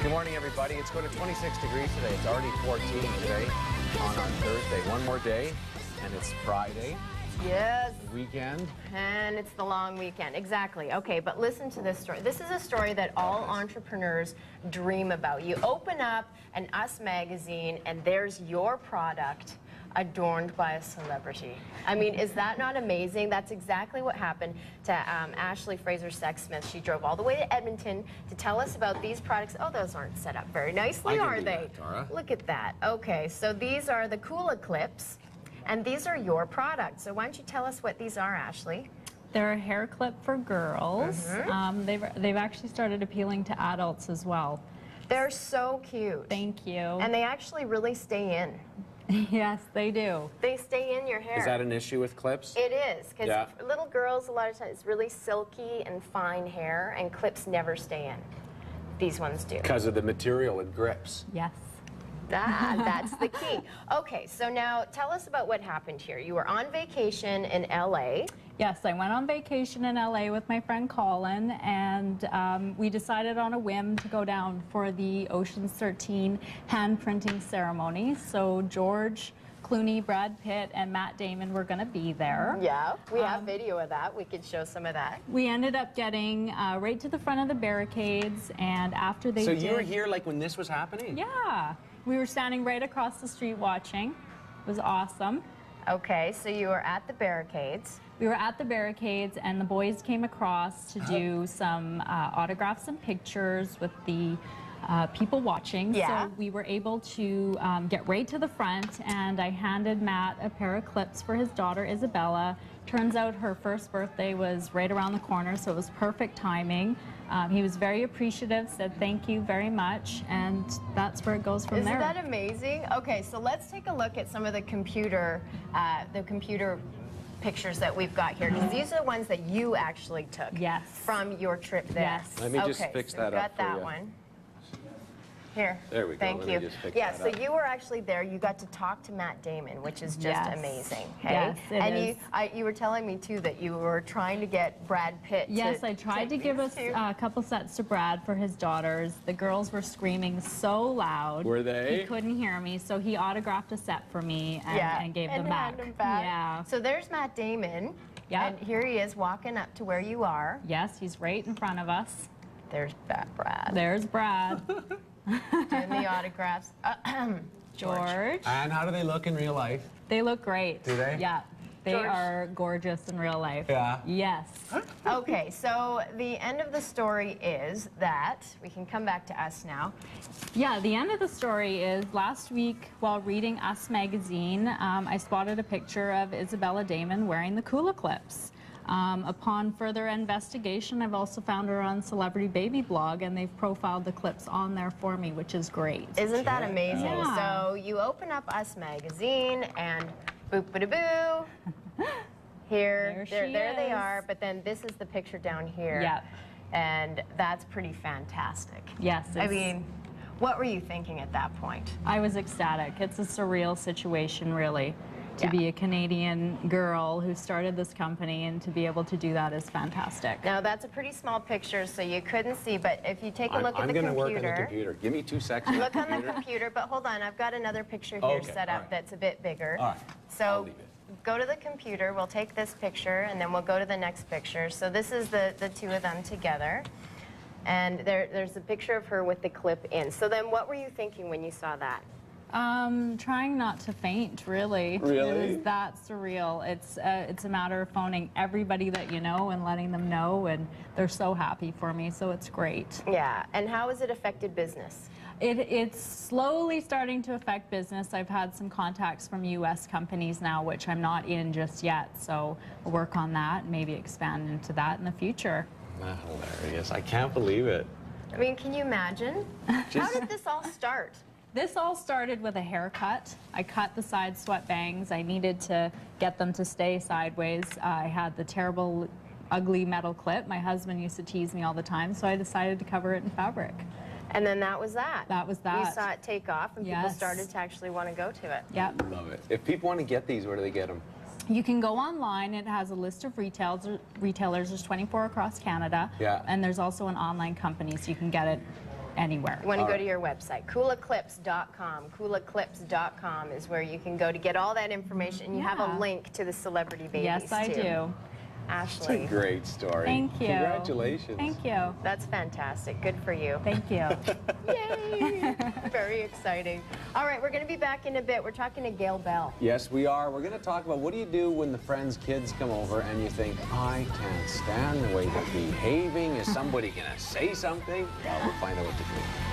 Good morning, everybody. It's going to 26 degrees today. It's already 14 today on Thursday. One more day, and it's Friday. Yes. Weekend. And it's the long weekend. Exactly. Okay, but listen to this story. This is a story that all entrepreneurs dream about. You open up an Us magazine, and there's your product adorned by a celebrity. I mean, is that not amazing? That's exactly what happened to Ashley Fraser-Sexsmith. She drove all the way to Edmonton to tell us about these products. Oh, those aren't set up very nicely, are they? Tara. Look at that. Okay, so these are the Kula Klips, and these are your products. So why don't you tell us what these are, Ashley? They're a hair clip for girls. They've actually started appealing to adults as well. They're so cute. Thank you. And they actually really stay in. Yes, they do. They stay in your hair. Is that an issue with clips? It is, because little girls, a lot of times, it's really silky and fine hair, and clips never stay in. These ones do. Because of the material and grips. Yes. That's the key. Okay, so now tell us about what happened here. You were on vacation in LA. Yes, I went on vacation in LA with my friend Colin, and we decided on a whim to go down for the Ocean's 13 hand printing ceremony. So George Clooney, Brad Pitt, and Matt Damon were going to be there. Yeah, we have video of that. We could show some of that. We ended up getting right to the front of the barricades, and after they you were here like when this was happening? Yeah. We were standing right across the street watching. It was awesome. Okay, so you were at the barricades. We were at the barricades, and the boys came across to do some autographs and pictures with the people watching. Yeah. So we were able to get right to the front, and I handed Matt a pair of clips for his daughter, Isabella. Turns out her first birthday was right around the corner, so it was perfect timing. He was very appreciative, said thank you very much, and that's where it goes from there. Isn't that amazing? Okay, so let's take a look at some of the computer pictures that we've got here, because these are the ones that you actually took. Yes. From your trip there. Yes. Let me just fix that up got for that you. one. Here. There we go. Thank Let me you. just fix Yeah, that so up. you were actually there. You got to talk to Matt Damon, which is just amazing. Okay? Yes, it is. You were telling me too that you were trying to get Brad Pitt. Yes, I tried to give us a couple sets to Brad for his daughters. The girls were screaming so loud. Were they? He couldn't hear me, so he autographed a set for me and gave them back. Handed them back. Yeah. So there's Matt Damon. Yep. And here he is walking up to where you are. Yes, he's right in front of us. There's Brad. There's Brad. Doing the autographs. George. And how do they look in real life? They look great. Do they? Yeah. They George. are gorgeous in real life. Yeah. Yes. Okay, so the end of the story is that, we can come back to us now. Yeah, the end of the story is last week while reading Us magazine, I spotted a picture of Isabella Damon wearing the Kula Klips. Upon further investigation, I've also found her on Celebrity Baby Blog, and they've profiled the clips on there for me, which is great. Isn't that amazing? Yeah. So you open up Us magazine and boop-a-da-boo. Here, there they are, but then this is the picture down here. Yep. And that's pretty fantastic. Yes. I mean, what were you thinking at that point? I was ecstatic. It's a surreal situation, really. To be a Canadian girl who started this company and to be able to do that is fantastic. Now, that's a pretty small picture, so you couldn't see, but if you take a look at I'm the going to computer. work on the computer. Give me 2 seconds. Look on the computer, but hold on, I've got another picture here set up that's a bit bigger. All right. I'll So leave it. go to the computer, we'll take this picture, and then we'll go to the next picture. So this is the two of them together. And there's a picture of her with the clip in. So then what were you thinking when you saw that? Trying not to faint, really. Really? It was that surreal. It's a matter of phoning everybody that you know and letting them know, and they're so happy for me, so it's great. Yeah, and how has it affected business? It's slowly starting to affect business. I've had some contacts from U.S. companies now, which I'm not in just yet, so we'll work on that and maybe expand into that in the future. That's hilarious. I can't believe it. I mean, can you imagine? How did this all start? This all started with a haircut. I cut the side swept bangs. I needed to get them to stay sideways. I had the terrible, ugly metal clip. My husband used to tease me all the time, so I decided to cover it in fabric. And then that was that. That was that. You saw it take off, and people started to actually want to go to it. Yep. Love it. If people want to get these, where do they get them? You can go online. It has a list of retailers. There's 24 across Canada. Yeah. And there's also an online company, so you can get it anywhere. You want to go to your website, kulaklips.com. Kulaklips.com is where you can go to get all that information. And you have a link to the celebrity babies, Yes, I too. do. Ashley. It's a great story. Thank you. Congratulations. Thank you. That's fantastic. Good for you. Thank you. Yay! Very exciting. All right, we're going to be back in a bit. We're talking to Gail Bell. Yes, we are. We're going to talk about what do you do when the friends' kids come over and you think, I can't stand the way they're behaving. Is somebody going to say something? Well, we'll find out what to do.